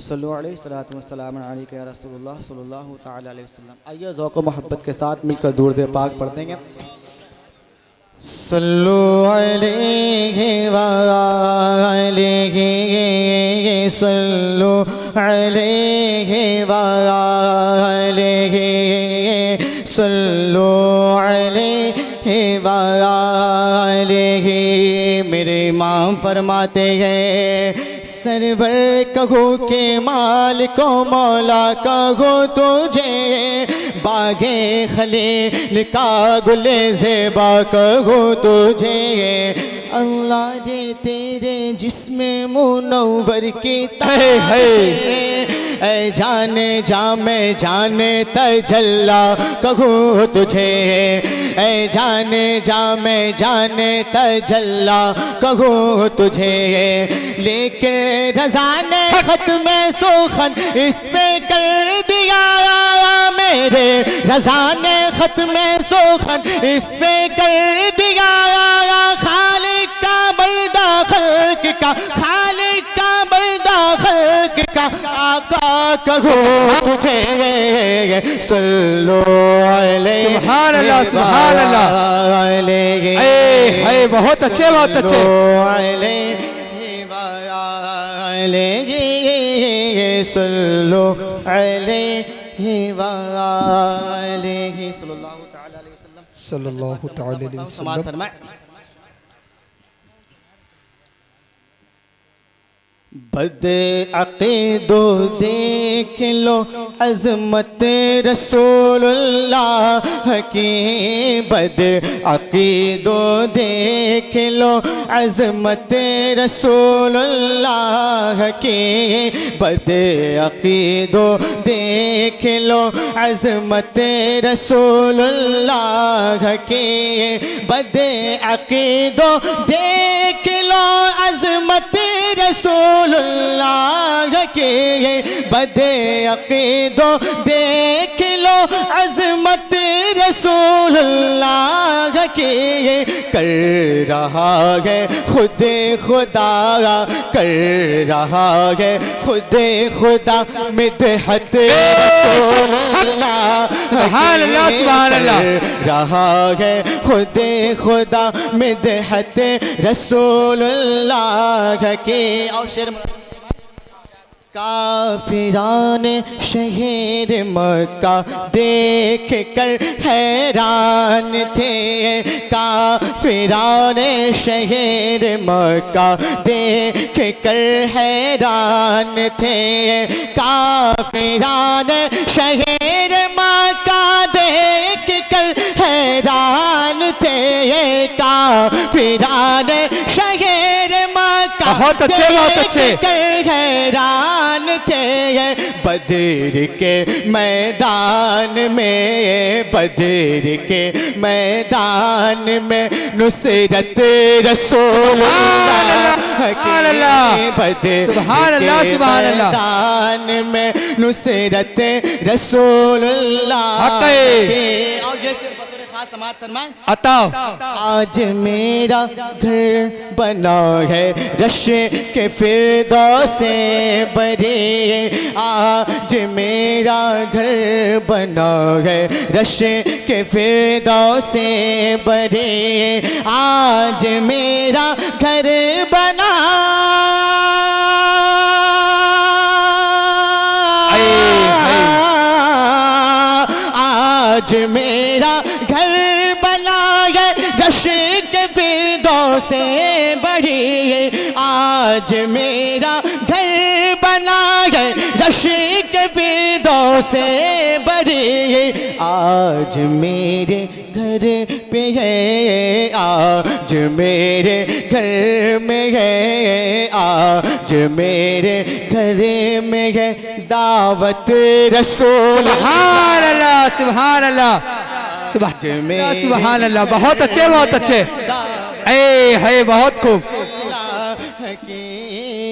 सल्लु अलैहि सलातु वस्सलाम अलैका या रसूलुल्लाह सल्लल्लाहु तआला अलैहि वसल्लम। आइए ज़ौक़ व मोहब्बत के साथ मिलकर दुरूद पाक पढ़ देंगे। सल्लु अलैहि व अलैहि सल्लु अलैहि व अलैहि सल्लु अलैहि व अलैहि। मेरे इमाम फरमाते हैं सरवर कहो के मालिको मौला कहो तुझे, बागे खलील का गुले ज़ेबा कहो तुझे। अल्लाह जे तेरे जिस्मे मुनव्वर की ऐ जाने जामे जाने तजल्ला कहो तुझे, ऐ जाने जामे जाने तजल्ला कहो तुझे। लेके रज़ा ने ख़त्म सुखन इस पे कर दिया, मेरे रज़ा ने ख़त्म सुखन इस पे कर दिया। खालिक का बल्दा खल्क का, खालिक का बल्दा खल्क का आका कहो तुझे। सल्लु अलैहि सुभान अल्लाह सुभान अल्लाह। बहुत अच्छे बहुत अच्छे। सल्लु अलैहि व अलैहि सल्लल्लाहु तआला अलैहि वसल्लम। सल्लल्लाहु तआला अलैहि वसल्लम। बद अक़ीदो देख लो अज़मत रसूलुल्लाह की, बद अक़ीदो देख लो अज़मत रसूलुल्लाह की, बद अक़ीदो देख लो अज़मत रसूलुल्लाह की, बद अक़ीदो देख लो अज़मत रसूलुल्लाह के, बदे अक़ीदो देख लो अज़मत रसूलुल्लाह के। कर रहा है खुद खुदा, कर रहा है खुद खुदा मिदहत रसूलुल्लाह, सुभान अल्लाह सुभान अल्लाह। रहा है खुद खुदा मिदहत रसूलुल्लाह के। और शेर काफिरान शहर मक्का देख कर हैरान थे, काफिरान शहर मक्का देख कर हैरान थे, काफिरान शहर मक्का देख कर हैरान थे, काफिरान शहर मक्का बहुत अच्छे बहुत अच्छे। हैरान थे। बदर के मैदान में, बदर के मैदान में नुसरत रसूलुल्लाह के, बदर के मैदान में नुसरत रसूलुल्लाह के। और जैसे समात फरमाएं। आज मेरा घर बना है रश के फिरदौसे बरे, आज मेरा घर बना है रश के फिरदौसे बरे, आज मेरा घर बना, आज मेरा घर बना है जश के फिरदौसे बड़ी, आज मेरा घर बना है जश के फिरदौसे बड़ी, आज मेरे घर पे है, आज मेरे घर में है, आज मेरे घर में है दावत रसूल। सुभान अल्लाह सुभान अल्लाह सुभान अल्लाह। बहुत अच्छे बहुत अच्छे। है बहुत खूब।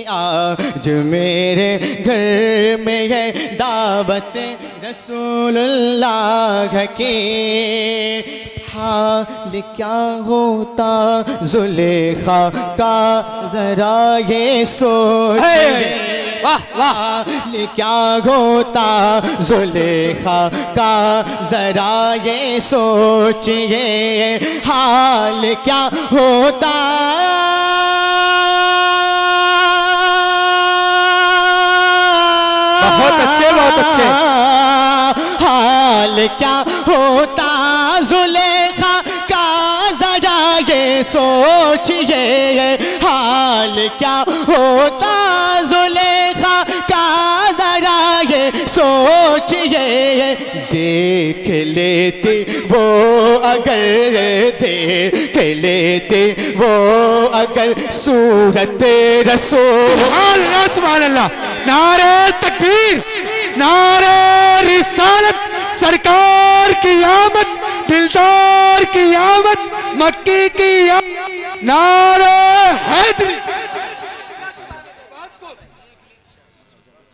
आज मेरे घर में है दावत रसूलुल्लाह की, हाल क्या होता जुलेखा का जरा ये सोच, वाह वाह। हाल क्या होता जुलेखा का जरा ये सोचिए, हाल क्या होता। बहुत अच्छे बहुत अच्छे। हाल क्या होता जुलेखा का जरा ये सोचिए, हाल क्या होता जुलेखा का जरा ये सोचिए। देख लेते वो अगर, देख लेते वो अगर सूरत रसूल। सुभान अल्लाह सुभान अल्लाह। नारे तकबीर, नारे रिसालत, सरकार की आमद, दिलदार की आमद, मक्की की आमद, नारे हैदरी।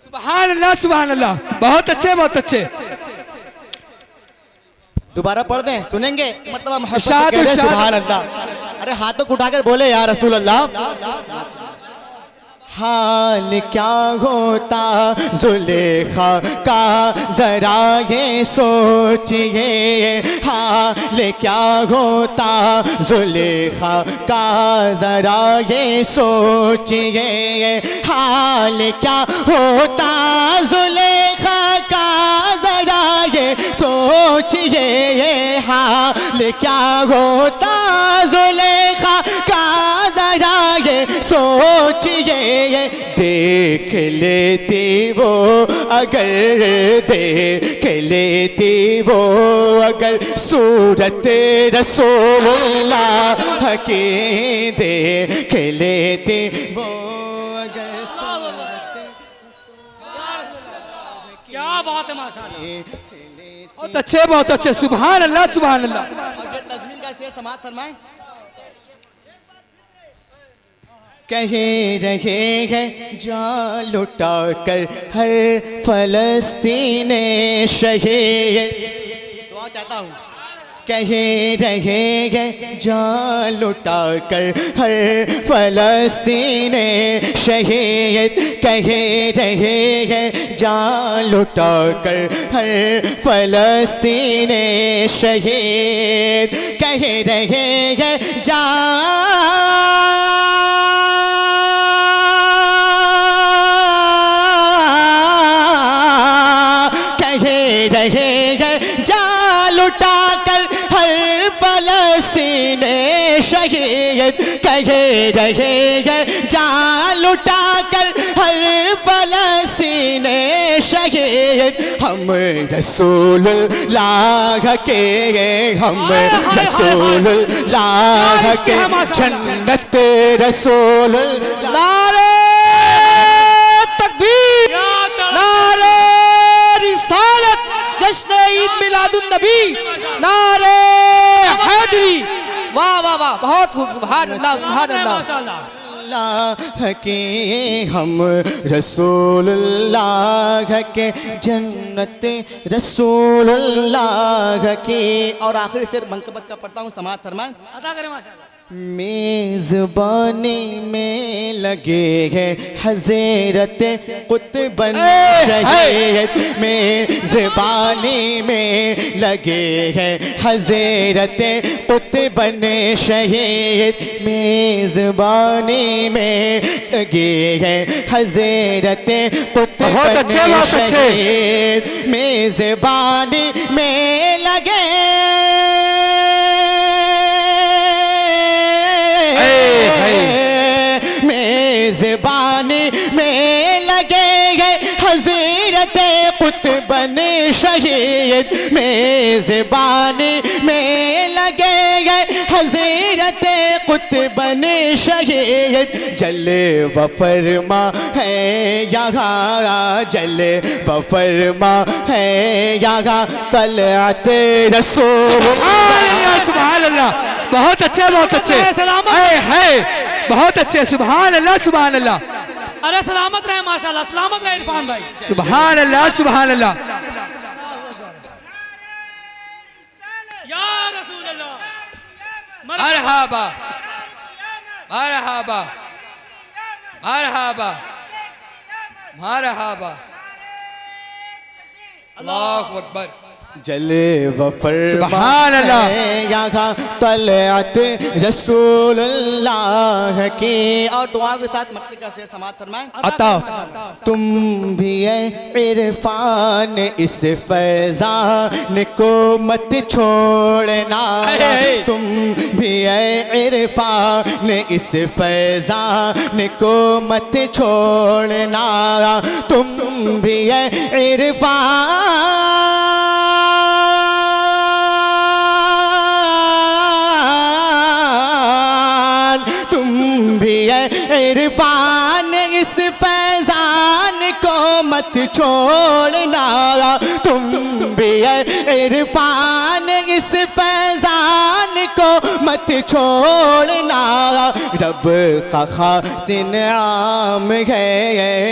सुभान अल्लाह सुभान अल्लाह। बहुत अच्छे बहुत अच्छे। दोबारा पढ़ दें, सुनेंगे मतलब मोहब्बत से इरशाद, कह दें इरशाद। सुभान अल्लाह। अरे हाथों को उठाकर बोले या रसूल अल्लाह। हाल क्या होता जुलेखा का जरा ये सोचिए, हाल क्या होता जुलेखा का जरा ये सोचिए, हाल क्या होता जुलेखा का जरा ये सोचिए, हाल क्या होता जुलेखा का जरा ये सोचिए। देख लेती वो अगर, देख लेती वो अगर सूरत रसूलुल्लाह की, देख लेती वो अगर सूरत। क्या बात है माशाल्लाह। बहुत अच्छे बहुत अच्छे। सुभान अल्लाह सुभान अल्लाह। और ये तज़मीन का शेर समाअत फरमाएं। कहे रहे हैं जान लुटा कर हर फलस्तीन शहीद। दुआ चाहता हूँ। कहे रहे हैं जान लुटा कर हर फलस्तीन शहीद, कहे रहे हैं जान लुटा कर हर फलस्तीन शहीद, कहे रहे हैं शहीद, कहे रहे हैं जान लुटा कर हर फलस्तीन शहीद। हम रसूलुल्लाह के, हम रसूलुल्लाह के जन्नत रसूलुल्लाह। नारे तकबीर, नारे रिसालत, जश्न ईद मिलादुन नबी, नारे हैदरी। वाह वाह वाह। बहुत खूब। सुभान अल्लाह सुभान अल्लाह। अल्लाह के हम रसूलुल्लाह के जन्नत रसूलुल्लाह के। और आखिरी शेर मनकबत का पढ़ता हूँ, समाअत फरमाएं। अता करें माशाल्लाह। मेज़बानी में लगे हैं हज़रत कुतुबन शहीद, मेज़बानी में लगे हैं हज़रत कुतुबन शहीद, मेज़बानी में लगे हैं हज़रत कुतुबन शहीद, मेज़बानी में लगे मेज़बानी में लगे गए हज़रत कुतुबन शहीद, मेज़बानी में लगे गए हज़रत कुतुबन शहीद। जल वफरमा है यहाँ, जल वफरमा है यहाँ तलअत रसूलुल्लाह। सुभान अल्लाह। बहुत अच्छे बहुत अच्छे। है बहुत अच्छे। सुभान अल्लाह सुभान अल्लाह। अरे सलामत रहे माशाल्लाह, सलामत रहे इरफान भाई। सुभान अल्लाह सुभान अल्लाह। या रसूल अल्लाह। मरहबा मरहबा मरहबा मरहबा अल्लाहु अकबर जले व सुभान अल्लाह। यहाँ तलअत रसूलुल्लाह की। और दुआ के साथ मक्ति का शेर समाप्त फरमाएं। अता तुम भी इरफान इस फैजान को मत छोड़ना, तुम भी इरफान इस फैजान को मत छोड़ना, तुम भी इरफान, तुम भी इरफान इस फैजान को मत छोड़ना, तुम भी इरफान इस फैजान को मत छोड़ना। रब का खास इनाम है,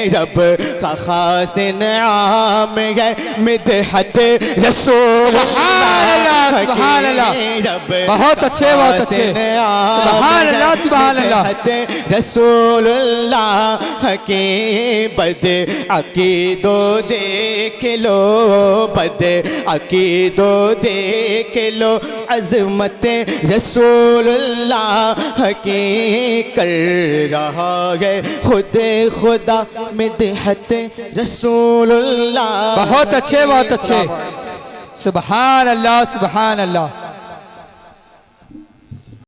रब का खास इनाम है मिदहत रसूलुल्लाह की। सुभान अल्लाह। रब बहुत अच्छे, बहुत अच्छे। सुभान अल्लाह, सुभान अल्लाह। रसूलुल्लाह के बद अकीदो देख लो, बद अकीदो देख लो, अज़मत रसूलुल्लाह के कर रहा है खुद खुदा मिदहत रसूलुल्लाह। बहुत अच्छे, बहुत अच्छे। सुभान अल्लाह, सुभान अल्लाह।